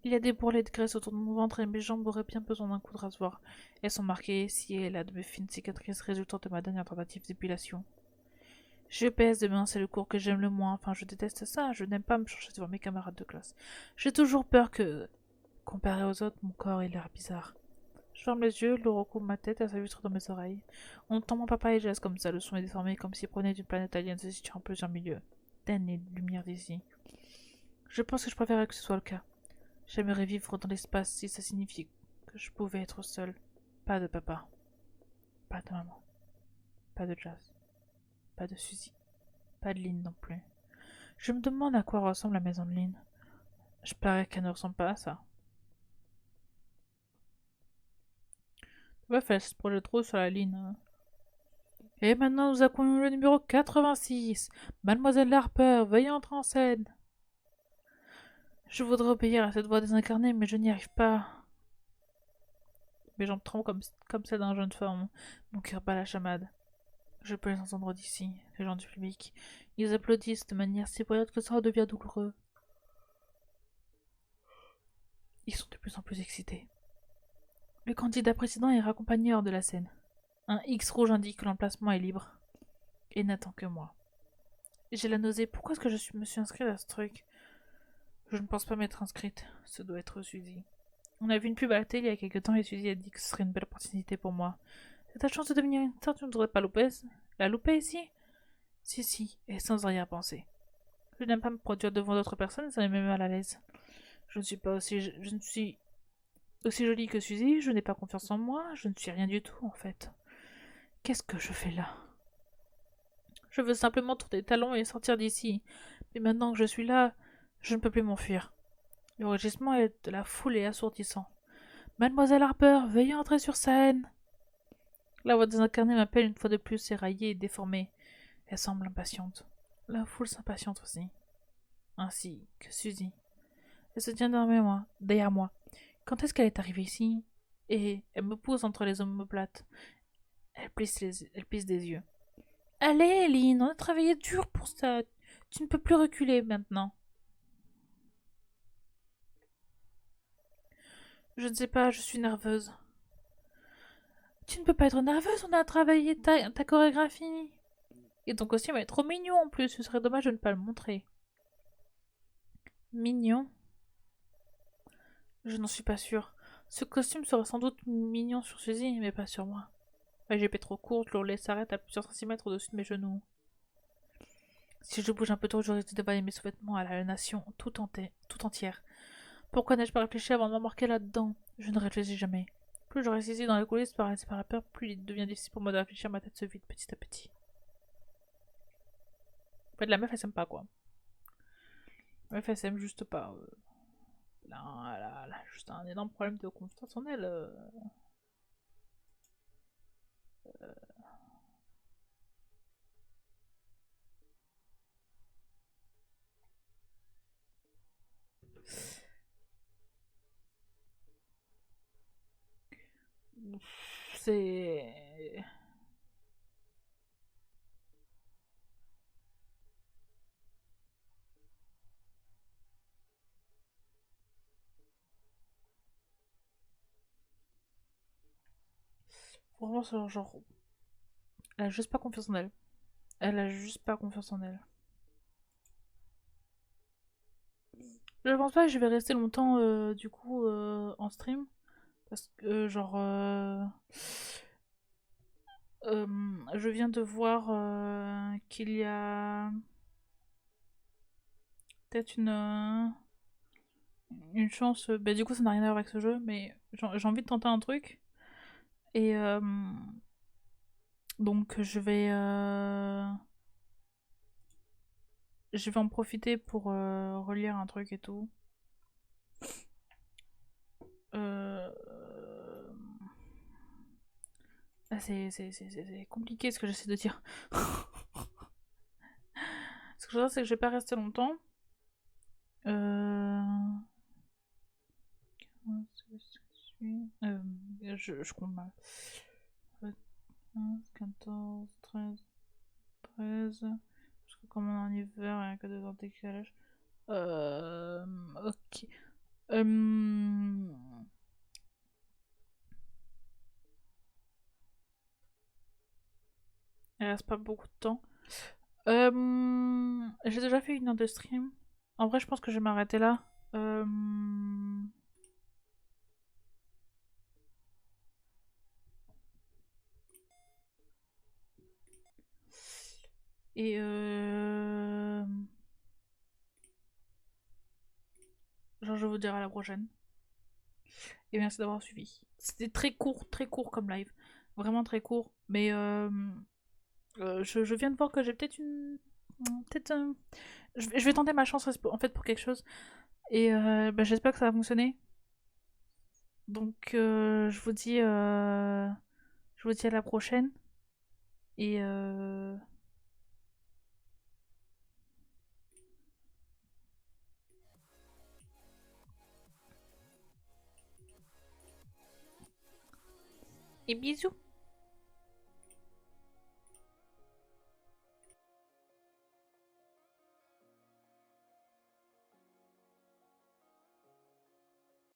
Il y a des bourrelets de graisse autour de mon ventre et mes jambes auraient bien besoin d'un coup de rasoir. Elles sont marquées ici et là de mes fines cicatrices résultant de ma dernière tentative d'épilation. Je pèse demain, c'est le cours que j'aime le moins. Enfin, je déteste ça, je n'aime pas me changer devant mes camarades de classe. J'ai toujours peur que, comparé aux autres, mon corps ait l'air bizarre. Je ferme les yeux, l'eau recouvre ma tête et s'illustre dans mes oreilles. On entend mon papa et Jess comme ça, le son est déformé comme s'il prenait d'une planète alien se situant en plusieurs milieux. D'années et de lumière d'ici. Je pense que je préférerais que ce soit le cas. J'aimerais vivre dans l'espace si ça signifie que je pouvais être seule. Pas de papa. Pas de maman. Pas de Jazz. Pas de Suzy. Pas de Lynn non plus. Je me demande à quoi ressemble la maison de Lynn. Je parie qu'elle ne ressemble pas à ça. Meuf, elle se projette trop sur la ligne. Hein. Et maintenant, nous accueillons le numéro 86. Mademoiselle Harper, veuillez entrer en scène. Je voudrais obéir à cette voix désincarnée, mais je n'y arrive pas. Mes jambes tremblent comme celles d'un jeune femme. Mon cœur bat la chamade. Je peux les entendre d'ici, les gens du public. Ils applaudissent de manière si bruyante que ça devient douloureux. Ils sont de plus en plus excités. Le candidat président est raccompagné hors de la scène. Un X rouge indique que l'emplacement est libre. Et n'attend que moi. J'ai la nausée. Pourquoi est-ce que me suis inscrite à ce truc? Je ne pense pas m'être inscrite. Ce doit être Suzy. On a vu une pub à la télé il y a quelque temps et Suzy a dit que ce serait une belle opportunité pour moi. C'est ta chance de devenir une star, tu ne voudrais pas la louper ici? Si, et sans arrière-pensée. Je n'aime pas me produire devant d'autres personnes, ça me met mal à l'aise. Je ne suis aussi jolie que Suzy, je n'ai pas confiance en moi, je ne suis rien du tout en fait. Qu'est-ce que je fais là? Je veux simplement tourner les talons et sortir d'ici. Mais maintenant que je suis là, je ne peux plus m'enfuir. Le rugissement de la foule est assourdissant. Mademoiselle Harper, veuillez entrer sur scène. La voix désincarnée m'appelle une fois de plus, éraillée et déformée. Elle semble impatiente. La foule s'impatiente aussi. Ainsi que Suzy. Elle se tient derrière moi. Quand est-ce qu'elle est arrivée ici? Et elle me pose entre les omoplates. Elle plisse des yeux. Allez, Lynn, on a travaillé dur pour ça. Tu ne peux plus reculer maintenant. Je ne sais pas, je suis nerveuse. Tu ne peux pas être nerveuse, on a travaillé ta chorégraphie. Et ton costume est trop mignon en plus, ce serait dommage de ne pas le montrer. Mignon? Je n'en suis pas sûre. Ce costume serait sans doute mignon sur Suzy, mais pas sur moi. Ma jupe est trop courte, l'ourlet s'arrête à plusieurs centimètres au-dessus de mes genoux. Si je bouge un peu trop, je risque de dévaler mes sous-vêtements à la nation tout entière. Pourquoi n'ai-je pas réfléchi avant de m'embarquer là-dedans? Je ne réfléchis jamais. Plus je reste ici dans les coulisses par la peur, plus il devient difficile pour moi de réfléchir, ma tête se vide petit à petit. En fait, la meuf, elle s'aime pas, quoi. La meuf, elle s'aime juste pas. Elle a juste un énorme problème de confiance en elle. C'est... Vraiment, c'est genre... Elle a juste pas confiance en elle. Elle a juste pas confiance en elle. Je pense pas que je vais rester longtemps, du coup, en stream. Parce que, genre... je viens de voir qu'il y a... Peut-être une chance... Bah, du coup, ça n'a rien à voir avec ce jeu, mais j'ai envie de tenter un truc. Et... donc, je vais en profiter pour relire un truc et tout. C'est compliqué ce que j'essaie de dire. Ce que je veux dire, c'est que je vais pas rester longtemps. Je compte mal. 15, 14, 13, 13. Parce que comme on est en hiver, il n'y a que 2 heures de décalage. Ok. Il reste pas beaucoup de temps. J'ai déjà fait une heure de stream. En vrai, je pense que je vais m'arrêter là. Et genre, je vous dirai à la prochaine. Et merci d'avoir suivi. C'était très court comme live. Vraiment très court. Mais je viens de voir que j'ai peut-être une... Peut-être... je vais tenter ma chance en fait pour quelque chose. Et bah, j'espère que ça va fonctionner. Donc je vous dis à la prochaine. Et Et bisous.